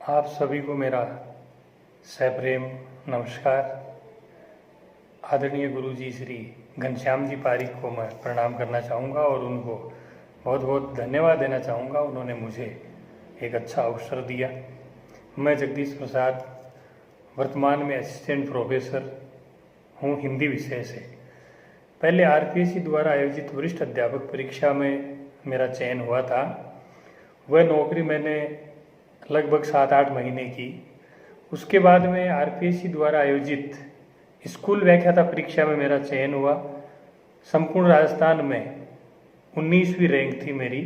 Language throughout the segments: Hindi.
आप सभी को मेरा सप्रेम नमस्कार। आदरणीय गुरुजी श्री घनश्याम जी पारिक को मैं प्रणाम करना चाहूँगा और उनको बहुत बहुत धन्यवाद देना चाहूँगा। उन्होंने मुझे एक अच्छा अवसर दिया। मैं जगदीश प्रसाद वर्तमान में असिस्टेंट प्रोफेसर हूँ हिंदी विषय से। पहले आरपीएससी द्वारा आयोजित वरिष्ठ अध्यापक परीक्षा में मेरा चयन हुआ था। वह नौकरी मैंने लगभग 7-8 महीने की। उसके बाद में आरपीएससी द्वारा आयोजित स्कूल व्याख्याता परीक्षा में मेरा चयन हुआ। संपूर्ण राजस्थान में 19वीं रैंक थी मेरी।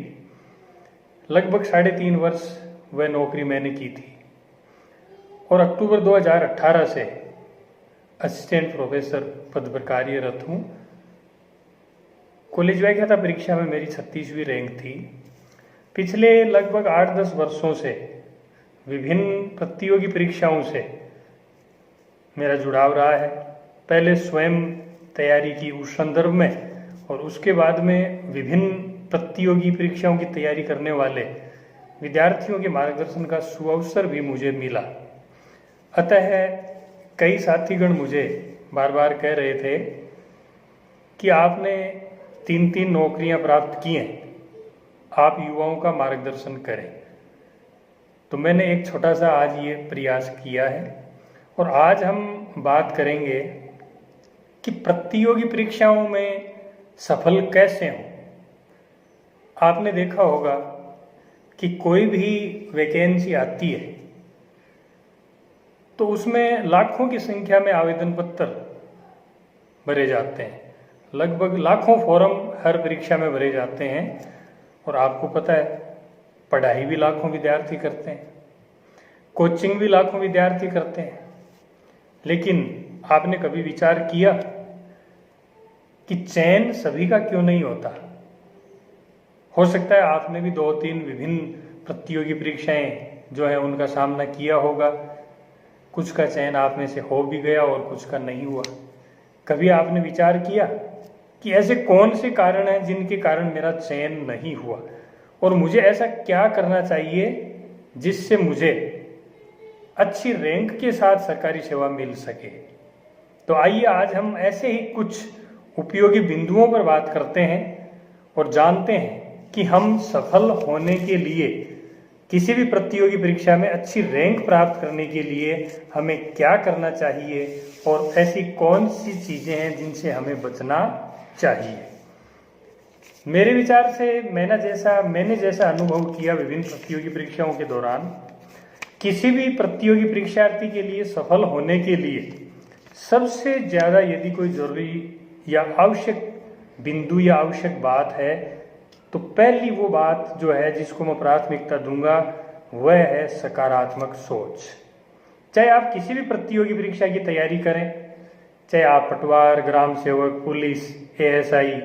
लगभग 3.5 वर्ष वह नौकरी मैंने की थी और अक्टूबर 2018 से असिस्टेंट प्रोफेसर पद पर कार्यरत हूँ। कॉलेज व्याख्याता परीक्षा में मेरी 36वीं रैंक थी। पिछले लगभग 8-10 वर्षों से विभिन्न प्रतियोगी परीक्षाओं से मेरा जुड़ाव रहा है। पहले स्वयं तैयारी की उस संदर्भ में और उसके बाद में विभिन्न प्रतियोगी परीक्षाओं की तैयारी करने वाले विद्यार्थियों के मार्गदर्शन का सुअवसर भी मुझे मिला। अतः कई साथीगण मुझे बार बार कह रहे थे कि आपने 3-3 नौकरियां प्राप्त की हैं, आप युवाओं का मार्गदर्शन करें। तो मैंने एक छोटा सा आज ये प्रयास किया है और आज हम बात करेंगे कि प्रतियोगी परीक्षाओं में सफल कैसे हों। आपने देखा होगा कि कोई भी वैकेंसी आती है तो उसमें लाखों की संख्या में आवेदन पत्र भरे जाते हैं। लगभग लाखों फॉर्म हर परीक्षा में भरे जाते हैं और आपको पता है पढ़ाई भी लाखों विद्यार्थी करते हैं, कोचिंग भी लाखों विद्यार्थी करते हैं। लेकिन आपने कभी विचार किया कि चयन सभी का क्यों नहीं होता? हो सकता है आपने भी 2-3 विभिन्न प्रतियोगी परीक्षाएं जो है उनका सामना किया होगा। कुछ का चयन आप में से हो भी गया और कुछ का नहीं हुआ। कभी आपने विचार किया कि ऐसे कौन से कारण हैं जिनके कारण मेरा चयन नहीं हुआ और मुझे ऐसा क्या करना चाहिए जिससे मुझे अच्छी रैंक के साथ सरकारी सेवा मिल सके? तो आइए आज हम ऐसे ही कुछ उपयोगी बिंदुओं पर बात करते हैं और जानते हैं कि हम सफल होने के लिए किसी भी प्रतियोगी परीक्षा में अच्छी रैंक प्राप्त करने के लिए हमें क्या करना चाहिए और ऐसी कौन सी चीज़ें हैं जिनसे हमें बचना चाहिए। मेरे विचार से मैंने जैसा अनुभव किया विभिन्न प्रतियोगी परीक्षाओं के दौरान, किसी भी प्रतियोगी परीक्षार्थी के लिए सफल होने के लिए सबसे ज़्यादा यदि कोई जरूरी या आवश्यक बिंदु या आवश्यक बात है तो पहली वो बात जो है जिसको मैं प्राथमिकता दूंगा वह है सकारात्मक सोच। चाहे आप किसी भी प्रतियोगी परीक्षा की तैयारी करें, चाहे आप पटवार, ग्राम सेवक, पुलिस, एएसआई,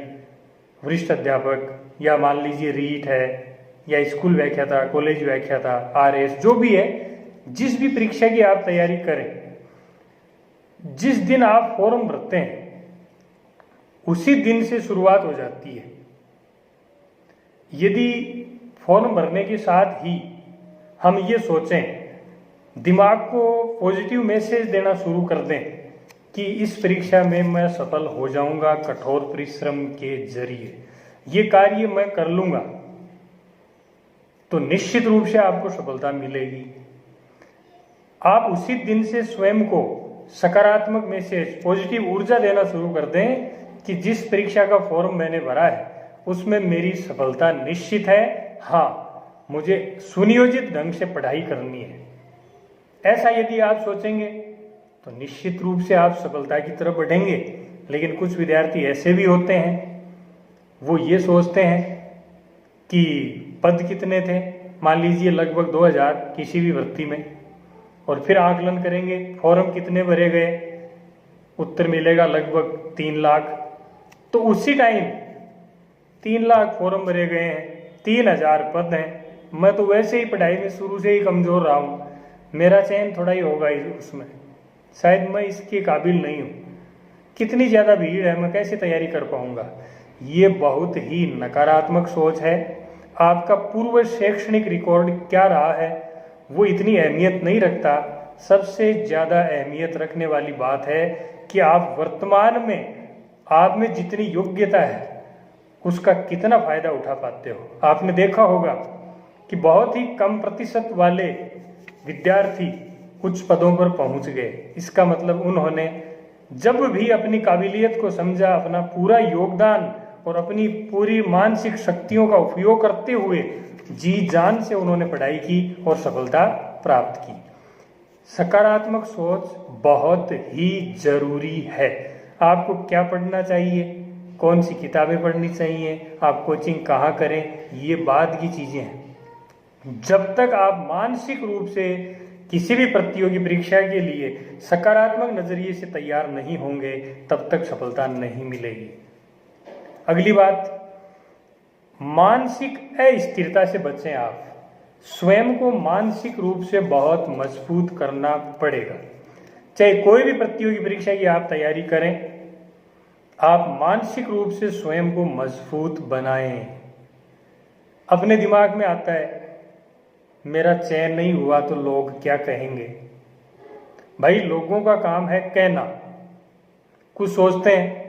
वरिष्ठ अध्यापक या मान लीजिए रीट है या स्कूल व्याख्याता, कॉलेज व्याख्याता, आरएस, जो भी है, जिस भी परीक्षा की आप तैयारी करें, जिस दिन आप फॉर्म भरते हैं उसी दिन से शुरुआत हो जाती है। यदि फॉर्म भरने के साथ ही हम ये सोचें, दिमाग को पॉजिटिव मैसेज देना शुरू कर दें कि इस परीक्षा में मैं सफल हो जाऊंगा, कठोर परिश्रम के जरिए ये कार्य मैं कर लूंगा, तो निश्चित रूप से आपको सफलता मिलेगी। आप उसी दिन से स्वयं को सकारात्मक मैसेज, पॉजिटिव ऊर्जा देना शुरू कर दें कि जिस परीक्षा का फॉर्म मैंने भरा है उसमें मेरी सफलता निश्चित है। हाँ, मुझे सुनियोजित ढंग से पढ़ाई करनी है। ऐसा यदि आप सोचेंगे तो निश्चित रूप से आप सफलता की तरफ बढ़ेंगे। लेकिन कुछ विद्यार्थी ऐसे भी होते हैं, वो ये सोचते हैं कि पद कितने थे, मान लीजिए लगभग 2000 किसी भी भर्ती में, और फिर आकलन करेंगे फॉर्म कितने भरे गए, उत्तर मिलेगा लगभग 3 लाख। तो उसी टाइम 3 लाख फॉर्म भरे गए हैं, 3000 पद हैं, मैं तो वैसे ही पढ़ाई में शुरू से ही कमज़ोर रहा हूँ, मेरा चयन थोड़ा ही होगा उसमें, शायद मैं इसके काबिल नहीं हूँ, कितनी ज़्यादा भीड़ है, मैं कैसे तैयारी कर पाऊँगा। ये बहुत ही नकारात्मक सोच है। आपका पूर्व शैक्षणिक रिकॉर्ड क्या रहा है वो इतनी अहमियत नहीं रखता। सबसे ज़्यादा अहमियत रखने वाली बात है कि आप वर्तमान में आप में जितनी योग्यता है उसका कितना फायदा उठा पाते हो। आपने देखा होगा कि बहुत ही कम प्रतिशत वाले विद्यार्थी उच्च पदों पर पहुंच गए। इसका मतलब उन्होंने जब भी अपनी काबिलियत को समझा, अपना पूरा योगदान और अपनी पूरी मानसिक शक्तियों का उपयोग करते हुए जी जान से उन्होंने पढ़ाई की और सफलता प्राप्त की। सकारात्मक सोच बहुत ही जरूरी है। आपको क्या पढ़ना चाहिए, कौन सी किताबें पढ़नी चाहिए, आप कोचिंग कहाँ करें, ये बाद की चीज़ें हैं। जब तक आप मानसिक रूप से किसी भी प्रतियोगी परीक्षा के लिए सकारात्मक नजरिए से तैयार नहीं होंगे तब तक सफलता नहीं मिलेगी। अगली बात, मानसिक अस्थिरता से बचें। आप स्वयं को मानसिक रूप से बहुत मजबूत करना पड़ेगा। चाहे कोई भी प्रतियोगी परीक्षा की आप तैयारी करें, आप मानसिक रूप से स्वयं को मजबूत बनाएं। अपने दिमाग में आता है मेरा चयन नहीं हुआ तो लोग क्या कहेंगे। भाई लोगों का काम है कहना। कुछ सोचते हैं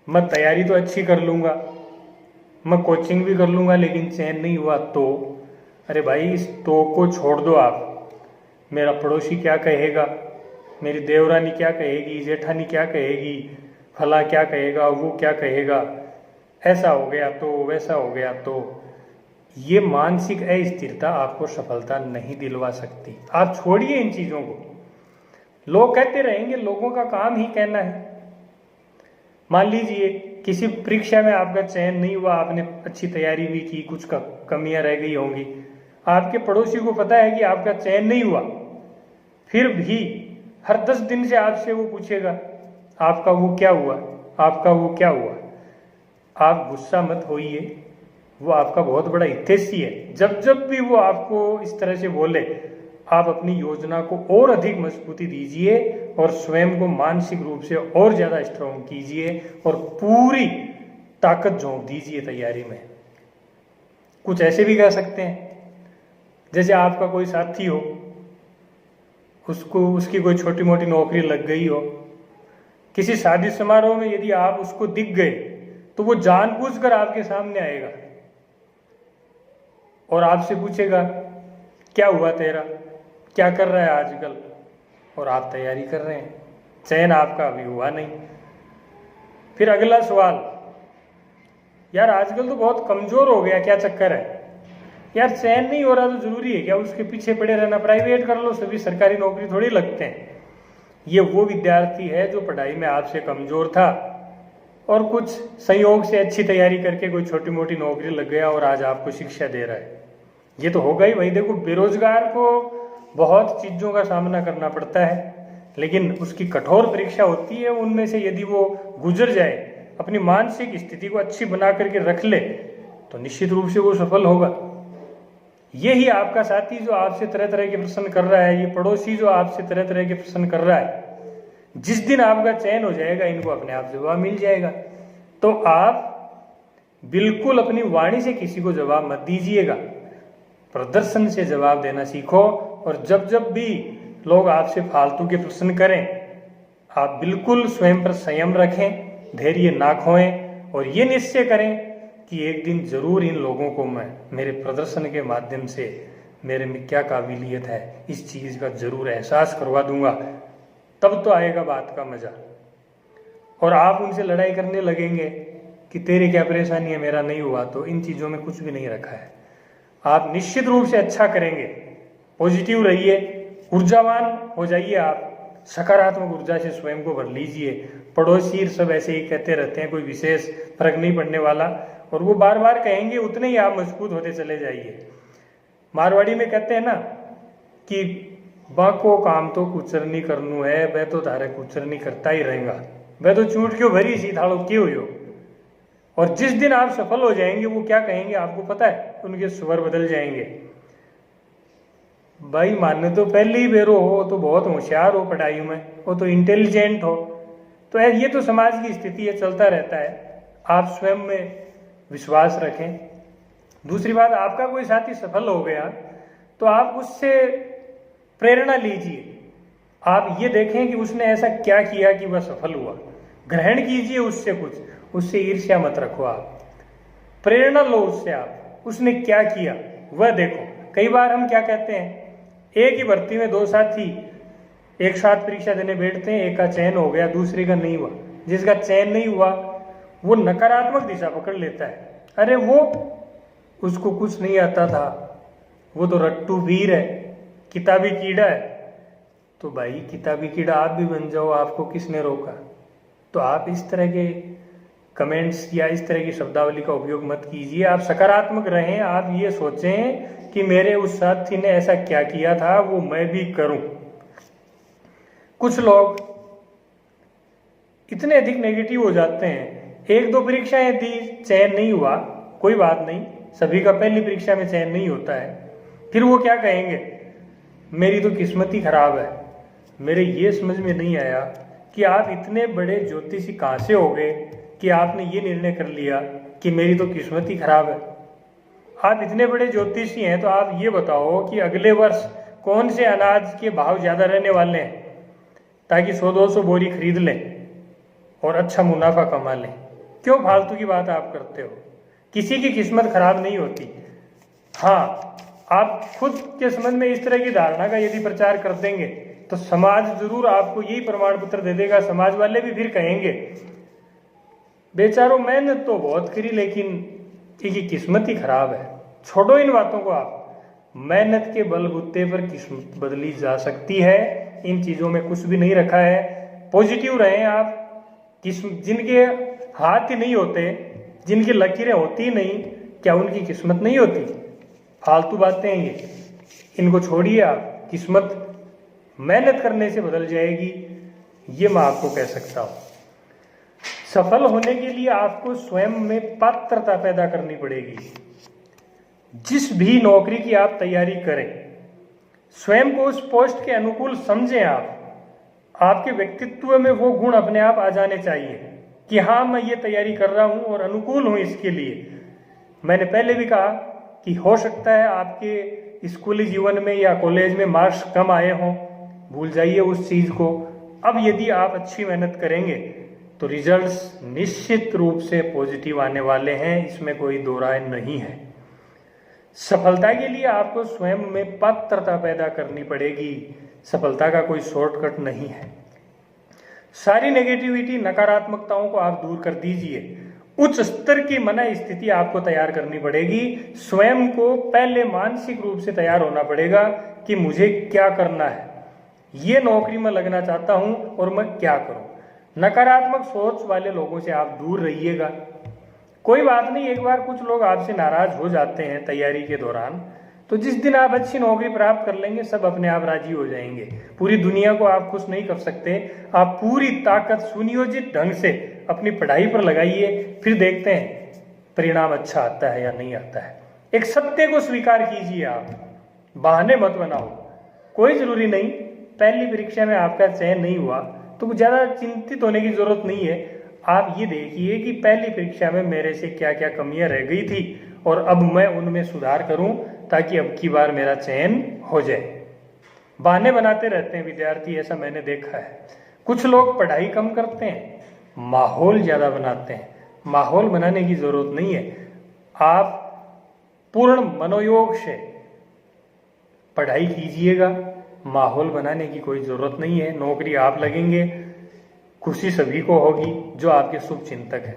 मैं तैयारी तो अच्छी कर लूँगा, मैं कोचिंग भी कर लूँगा, लेकिन चयन नहीं हुआ तो। अरे भाई इस तो को छोड़ दो आप। मेरा पड़ोसी क्या कहेगा, मेरी देवरानी क्या कहेगी, जेठानी क्या कहेगी, फला क्या कहेगा, वो क्या कहेगा, ऐसा हो गया तो, वैसा हो गया तो। ये मानसिक अस्थिरता आपको सफलता नहीं दिलवा सकती। आप छोड़िए इन चीज़ों को। लोग कहते रहेंगे, लोगों का काम ही कहना है। मान लीजिए किसी परीक्षा में आपका चयन नहीं हुआ, आपने अच्छी तैयारी भी की, कुछ कमियां रह गई होंगी, आपके पड़ोसी को पता है कि आपका चयन नहीं हुआ, फिर भी हर 10 दिन से आपसे वो पूछेगा आपका वो क्या हुआ, आपका वो क्या हुआ। आप गुस्सा मत होइए, वो आपका बहुत बड़ा हितैषी है। जब जब भी वो आपको इस तरह से बोले, आप अपनी योजना को और अधिक मजबूती दीजिए और स्वयं को मानसिक रूप से और ज़्यादा स्ट्रॉन्ग कीजिए और पूरी ताकत झोंक दीजिए तैयारी में। कुछ ऐसे भी कह सकते हैं, जैसे आपका कोई साथी हो, उसकी कोई छोटी मोटी नौकरी लग गई हो, किसी शादी समारोह में यदि आप उसको दिख गए तो वो जानबूझकर आपके सामने आएगा और आपसे पूछेगा क्या हुआ तेरा, क्या कर रहा है आजकल, और आप तैयारी कर रहे हैं, चयन आपका अभी हुआ नहीं। फिर अगला सवाल, यार आजकल तो बहुत कमजोर हो गया, क्या चक्कर है, यार चयन नहीं हो रहा तो जरूरी है क्या उसके पीछे पड़े रहना, प्राइवेट कर लो, सभी सरकारी नौकरी थोड़ी लगते हैं। ये वो विद्यार्थी है जो पढ़ाई में आपसे कमजोर था और कुछ संयोग से अच्छी तैयारी करके कोई छोटी मोटी नौकरी लग गया और आज आपको शिक्षा दे रहा है। ये तो होगा ही भाई। देखो बेरोजगार को बहुत चीज़ों का सामना करना पड़ता है, लेकिन उसकी कठोर परीक्षा होती है। उनमें से यदि वो गुजर जाए, अपनी मानसिक स्थिति को अच्छी बना करके रख ले, तो निश्चित रूप से वो सफल होगा। यही आपका साथी जो आपसे तरह तरह के प्रश्न कर रहा है, ये पड़ोसी जो आपसे तरह तरह के प्रश्न कर रहा है, जिस दिन आपका चयन हो जाएगा इनको अपने आप जवाब मिल जाएगा। तो आप बिल्कुल अपनी वाणी से किसी को जवाब मत दीजिएगा, प्रदर्शन से जवाब देना सीखो। और जब जब भी लोग आपसे फालतू के प्रश्न करें, आप बिल्कुल स्वयं पर संयम रखें, धैर्य ना खोएं और ये निश्चय करें कि एक दिन जरूर इन लोगों को मैं मेरे प्रदर्शन के माध्यम से मेरे में क्या काबिलियत है इस चीज़ का जरूर एहसास करवा दूंगा। तब तो आएगा बात का मजा। और आप उनसे लड़ाई करने लगेंगे कि तेरे क्या परेशानी है, मेरा नहीं हुआ, तो इन चीज़ों में कुछ भी नहीं रखा है। आप निश्चित रूप से अच्छा करेंगे। पॉजिटिव रहिए, ऊर्जावान हो जाइए, आप सकारात्मक ऊर्जा से स्वयं को भर लीजिए। पड़ोसी सब ऐसे ही कहते रहते हैं, कोई विशेष फर्क नहीं पड़ने वाला, और वो बार बार कहेंगे, उतने ही आप मजबूत होते चले जाइए। मारवाड़ी में कहते हैं ना कि बाको काम तो कुचरनी करनू है, वह तो तारे कुचरनी करता ही रहेगा, वह तो चूट क्यों भरी सी थाड़ो क्यों हो। और जिस दिन आप सफल हो जाएंगे वो क्या कहेंगे आपको पता है, उनके स्वर बदल जाएंगे। भाई मानने तो पहले ही बेरो हो, तो बहुत होशियार हो पढ़ाई में, वो तो इंटेलिजेंट हो, तो ये तो समाज की स्थिति है, चलता रहता है। आप स्वयं में विश्वास रखें। दूसरी बात, आपका कोई साथी सफल हो गया तो आप उससे प्रेरणा लीजिए। आप ये देखें कि उसने ऐसा क्या किया कि वह सफल हुआ, ग्रहण कीजिए उससे कुछ, उससे ईर्ष्या मत रखो, आप प्रेरणा लो उससे, आप उसने क्या किया वह देखो। कई बार हम क्या कहते हैं, एक ही भर्ती में दो साथी एक साथ परीक्षा देने बैठते हैं, एक का चयन हो गया दूसरे का नहीं हुआ। जिसका चयन नहीं हुआ वो नकारात्मक दिशा पकड़ लेता है, अरे वो उसको कुछ नहीं आता था, वो तो रट्टू वीर है, किताबी कीड़ा है। तो भाई किताबी कीड़ा आप भी बन जाओ, आपको किसने रोका। तो आप इस तरह के कमेंट्स या इस तरह की शब्दावली का उपयोग मत कीजिए, आप सकारात्मक रहें। आप ये सोचें कि मेरे उस साथी ने ऐसा क्या किया था वो मैं भी करूं। कुछ लोग इतने अधिक नेगेटिव हो जाते हैं, एक दो परीक्षाएं दी, चयन नहीं हुआ, कोई बात नहीं, सभी का पहली परीक्षा में चयन नहीं होता है। फिर वो क्या कहेंगे, मेरी तो किस्मत ही खराब है। मेरे ये समझ में नहीं आया कि आप इतने बड़े ज्योतिषी कहाँ से हो गए कि आपने ये निर्णय कर लिया कि मेरी तो किस्मत ही खराब है। आप इतने बड़े ज्योतिषी हैं तो आप ये बताओ कि अगले वर्ष कौन से अनाज के भाव ज़्यादा रहने वाले हैं, ताकि 100-200 बोरी खरीद लें और अच्छा मुनाफा कमा लें। क्यों फालतू की बात आप करते हो, किसी की किस्मत खराब नहीं होती। हाँ, आप खुद के संबंध में इस तरह की धारणा का यदि प्रचार कर देंगे तो समाज जरूर आपको यही प्रमाण पत्र दे देगा। समाज वाले भी फिर कहेंगे बेचारों मेहनत तो बहुत करी लेकिन इनकी किस्मत ही खराब है। छोड़ो इन बातों को, आप मेहनत के बलबूते पर किस्मत बदली जा सकती है, इन चीज़ों में कुछ भी नहीं रखा है। पॉजिटिव रहें आप। जिनके हाथ ही नहीं होते, जिनकी लकीरें होती ही नहीं, क्या उनकी किस्मत नहीं होती? फालतू बातें हैं ये, इनको छोड़िए आप। किस्मत मेहनत करने से बदल जाएगी, ये मैं आपको कह सकता हूँ। सफल होने के लिए आपको स्वयं में पात्रता पैदा करनी पड़ेगी। जिस भी नौकरी की आप तैयारी करें, स्वयं को उस पोस्ट के अनुकूल समझें। आपके व्यक्तित्व में वो गुण अपने आप आ जाने चाहिए कि हाँ मैं ये तैयारी कर रहा हूँ और अनुकूल हूँ इसके लिए। मैंने पहले भी कहा कि हो सकता है आपके स्कूली जीवन में या कॉलेज में मार्क्स कम आए हों, भूल जाइए उस चीज़ को। अब यदि आप अच्छी मेहनत करेंगे तो रिजल्ट्स निश्चित रूप से पॉजिटिव आने वाले हैं, इसमें कोई दो राय नहीं है। सफलता के लिए आपको स्वयं में पात्रता पैदा करनी पड़ेगी, सफलता का कोई शॉर्टकट नहीं है। सारी नेगेटिविटी, नकारात्मकताओं को आप दूर कर दीजिए। उच्च स्तर की मन स्थिति आपको तैयार करनी पड़ेगी। स्वयं को पहले मानसिक रूप से तैयार होना पड़ेगा कि मुझे क्या करना है, ये नौकरी में लगना चाहता हूं और मैं क्या करूं। नकारात्मक सोच वाले लोगों से आप दूर रहिएगा। कोई बात नहीं, एक बार कुछ लोग आपसे नाराज हो जाते हैं तैयारी के दौरान, तो जिस दिन आप अच्छी नौकरी प्राप्त कर लेंगे सब अपने आप राजी हो जाएंगे। पूरी दुनिया को आप खुश नहीं कर सकते। आप पूरी ताकत सुनियोजित ढंग से अपनी पढ़ाई पर लगाइए, फिर देखते हैं परिणाम अच्छा आता है या नहीं आता है। एक सत्य को स्वीकार कीजिए, आप बहाने मत बनाओ। कोई जरूरी नहीं, पहली परीक्षा में आपका चयन नहीं हुआ तो ज़्यादा चिंतित होने की जरूरत नहीं है। आप ये देखिए कि पहली परीक्षा में मेरे से क्या क्या कमियां रह गई थी और अब मैं उनमें सुधार करूं ताकि अब की बार मेरा चयन हो जाए। बहाने बनाते रहते हैं विद्यार्थी, ऐसा मैंने देखा है। कुछ लोग पढ़ाई कम करते हैं, माहौल ज़्यादा बनाते हैं। माहौल बनाने की ज़रूरत नहीं है। आप पूर्ण मनोयोग से पढ़ाई कीजिएगा, माहौल बनाने की कोई ज़रूरत नहीं है। नौकरी आप लगेंगे, खुशी सभी को होगी जो आपके शुभ चिंतक हैं।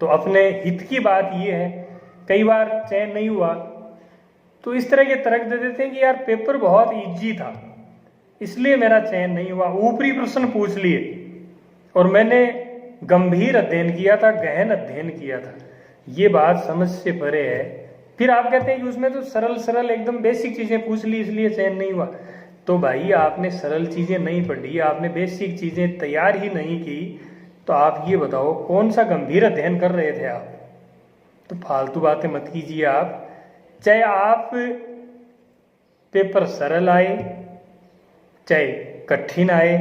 तो अपने हित की बात ये है, कई बार चयन नहीं हुआ तो इस तरह के तर्क दे देते हैं कि यार पेपर बहुत इजी था इसलिए मेरा चयन नहीं हुआ। ऊपरी प्रश्न पूछ लिए और मैंने गंभीर अध्ययन किया था, गहन अध्ययन किया था। ये बात समझ से परे है। फिर आप कहते हैं कि उसमें तो सरल सरल एकदम बेसिक चीज़ें पूछ ली इसलिए चयन नहीं हुआ। तो भाई आपने सरल चीज़ें नहीं पढ़ी, आपने बेसिक चीज़ें तैयार ही नहीं की, तो आप ये बताओ कौन सा गंभीर अध्ययन कर रहे थे आप? तो फालतू बातें मत कीजिए आप। चाहे आप पेपर सरल आए चाहे कठिन आए,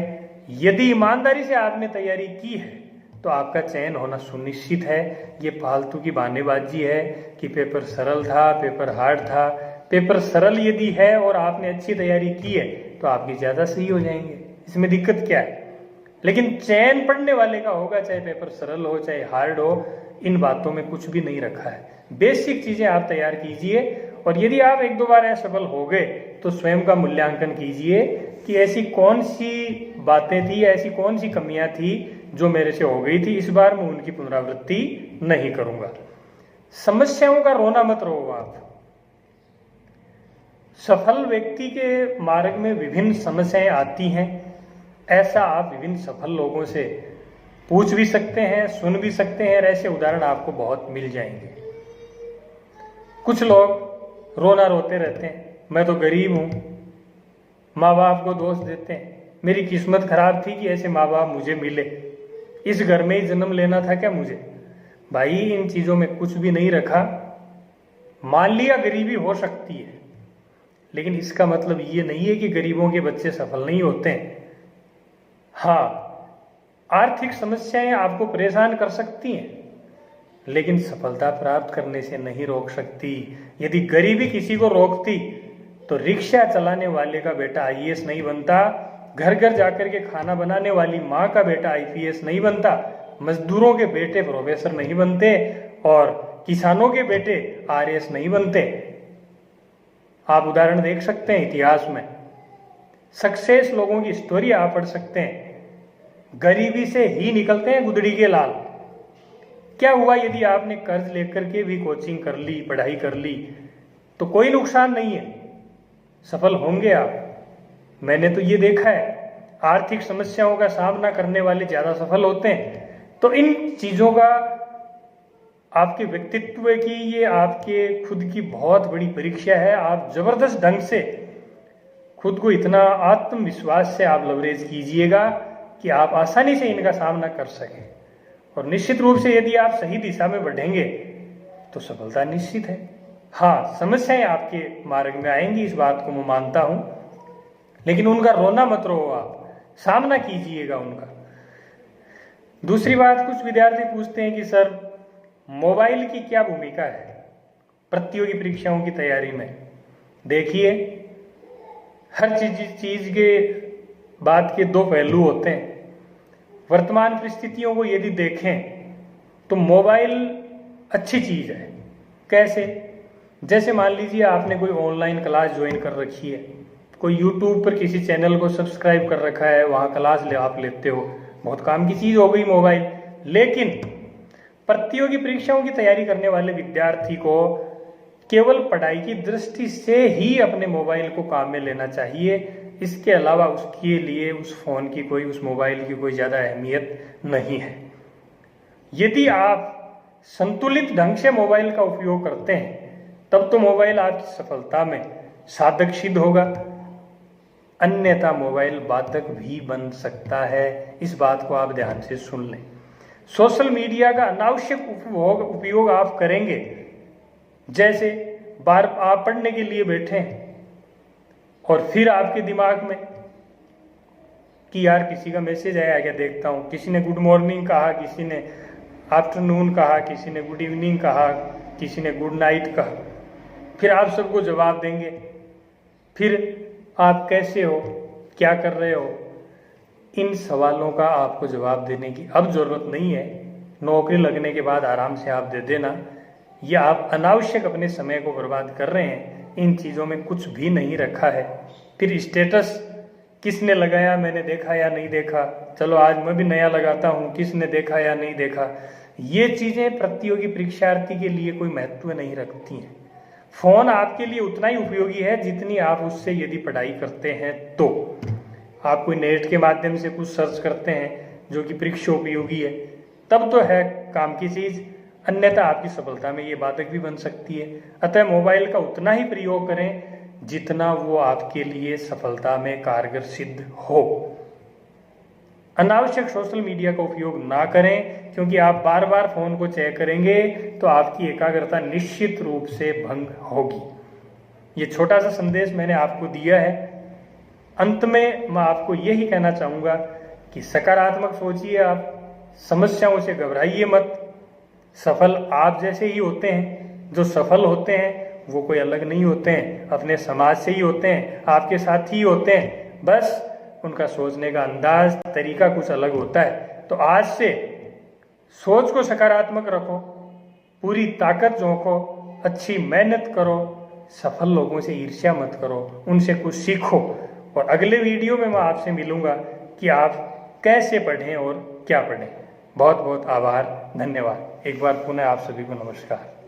यदि ईमानदारी से आपने तैयारी की है तो आपका चयन होना सुनिश्चित है। ये फालतू की बहानेबाजी है कि पेपर सरल था, पेपर हार्ड था। पेपर सरल यदि है और आपने अच्छी तैयारी की है तो आपकी ज़्यादा सही हो जाएंगे, इसमें दिक्कत क्या है। लेकिन चयन पढ़ने वाले का होगा, चाहे पेपर सरल हो चाहे हार्ड हो, इन बातों में कुछ भी नहीं रखा है। बेसिक चीज़ें आप तैयार कीजिए और यदि आप एक दो बार असफल हो गए तो स्वयं का मूल्यांकन कीजिए कि ऐसी कौन सी बातें थी, ऐसी कौन सी कमियां थी जो मेरे से हो गई थी, इस बार मैं उनकी पुनरावृत्ति नहीं करूंगा। समस्याओं का रोना मत रो आप। सफल व्यक्ति के मार्ग में विभिन्न समस्याएं आती हैं, ऐसा आप विभिन्न सफल लोगों से पूछ भी सकते हैं, सुन भी सकते हैं, और ऐसे उदाहरण आपको बहुत मिल जाएंगे। कुछ लोग रोना रोते रहते हैं, मैं तो गरीब हूं, माँ बाप को दोष देते हैं, मेरी किस्मत खराब थी कि ऐसे माँ बाप मुझे मिले, इस घर में ही जन्म लेना था क्या मुझे। भाई इन चीजों में कुछ भी नहीं रखा। मान लिया गरीबी हो सकती है, लेकिन इसका मतलब ये नहीं है कि गरीबों के बच्चे सफल नहीं होते हैं। हाँ, आर्थिक समस्याएं आपको परेशान कर सकती हैं, लेकिन सफलता प्राप्त करने से नहीं रोक सकती। यदि गरीबी किसी को रोकती तो रिक्शा चलाने वाले का बेटा आईएएस नहीं बनता, घर घर जाकर के खाना बनाने वाली माँ का बेटा आईपीएस नहीं बनता, मजदूरों के बेटे प्रोफेसर नहीं बनते और किसानों के बेटे आरएएस नहीं बनते। आप उदाहरण देख सकते हैं इतिहास में, सक्सेस लोगों की स्टोरी आप पढ़ सकते हैं, गरीबी से ही निकलते हैं गुदड़ी के लाल। क्या हुआ यदि आपने कर्ज लेकर के भी कोचिंग कर ली, पढ़ाई कर ली, तो कोई नुकसान नहीं है, सफल होंगे आप। मैंने तो ये देखा है, आर्थिक समस्याओं का सामना करने वाले ज्यादा सफल होते हैं। तो इन चीजों का आपके व्यक्तित्व की, ये आपके खुद की बहुत बड़ी परीक्षा है। आप जबरदस्त ढंग से खुद को इतना आत्मविश्वास से आप लवरेज कीजिएगा कि आप आसानी से इनका सामना कर सकें। और निश्चित रूप से यदि आप सही दिशा में बढ़ेंगे तो सफलता निश्चित है। हाँ, समस्याएं आपके मार्ग में आएंगी, इस बात को मैं मानता हूं, लेकिन उनका रोना मत रो, आप सामना कीजिएगा उनका। दूसरी बात, कुछ विद्यार्थी पूछते हैं कि सर मोबाइल की क्या भूमिका है प्रतियोगी परीक्षाओं की तैयारी में। देखिए, हर चीज के बात के दो पहलू होते हैं। वर्तमान परिस्थितियों को यदि देखें तो मोबाइल अच्छी चीज है। कैसे? जैसे मान लीजिए आपने कोई ऑनलाइन क्लास ज्वाइन कर रखी है, कोई यूट्यूब पर किसी चैनल को सब्सक्राइब कर रखा है, वहां क्लास आप लेते हो, बहुत काम की चीज हो गई मोबाइल। लेकिन प्रतियोगी परीक्षाओं की तैयारी करने वाले विद्यार्थी को केवल पढ़ाई की दृष्टि से ही अपने मोबाइल को काम में लेना चाहिए। इसके अलावा उसके लिए उस फोन की कोई, उस मोबाइल की कोई ज्यादा अहमियत नहीं है। यदि आप संतुलित ढंग से मोबाइल का उपयोग करते हैं तब तो मोबाइल आपकी सफलता में साधक सिद्ध होगा, अन्यथा मोबाइल बाधक भी बन सकता है। इस बात को आप ध्यान से सुन लें। सोशल मीडिया का अनावश्यक उपयोग आप करेंगे, जैसे बार आप पढ़ने के लिए बैठे हैं और फिर आपके दिमाग में कि यार किसी का मैसेज आया क्या, देखता हूँ, किसी ने गुड मॉर्निंग कहा, किसी ने आफ्टरनून कहा, किसी ने गुड इवनिंग कहा, किसी ने गुड नाइट कहा, फिर आप सबको जवाब देंगे। फिर आप कैसे हो, क्या कर रहे हो, इन सवालों का आपको जवाब देने की अब जरूरत नहीं है। नौकरी लगने के बाद आराम से आप दे देना। या आप अनावश्यक अपने समय को बर्बाद कर रहे हैं, इन चीज़ों में कुछ भी नहीं रखा है। फिर स्टेटस किसने लगाया, मैंने देखा या नहीं देखा, चलो आज मैं भी नया लगाता हूँ, किसने देखा या नहीं देखा, ये चीज़ें प्रतियोगी परीक्षार्थी के लिए कोई महत्व नहीं रखती हैं। फोन आपके लिए उतना ही उपयोगी है जितनी आप उससे यदि पढ़ाई करते हैं तो। आप कोई नेट के माध्यम से कुछ सर्च करते हैं जो कि परीक्षा उपयोगी है, तब तो है काम की चीज, अन्यथा आपकी सफलता में ये बाधक भी बन सकती है। अतः मोबाइल का उतना ही प्रयोग करें जितना वो आपके लिए सफलता में कारगर सिद्ध हो। अनावश्यक सोशल मीडिया का उपयोग ना करें, क्योंकि आप बार बार फोन को चेक करेंगे तो आपकी एकाग्रता निश्चित रूप से भंग होगी। ये छोटा सा संदेश मैंने आपको दिया है। अंत में मैं आपको यही कहना चाहूँगा कि सकारात्मक सोचिए, आप समस्याओं से घबराइए मत। सफल आप जैसे ही होते हैं, जो सफल होते हैं वो कोई अलग नहीं होते हैं, अपने समाज से ही होते हैं, आपके साथ ही होते हैं, बस उनका सोचने का अंदाज, तरीका कुछ अलग होता है। तो आज से सोच को सकारात्मक रखो, पूरी ताकत झोंको, अच्छी मेहनत करो, सफल लोगों से ईर्ष्या मत करो, उनसे कुछ सीखो। और अगले वीडियो में मैं आपसे मिलूंगा कि आप कैसे पढ़ें और क्या पढ़ें। बहुत बहुत आभार, धन्यवाद। एक बार पुनः आप सभी को नमस्कार।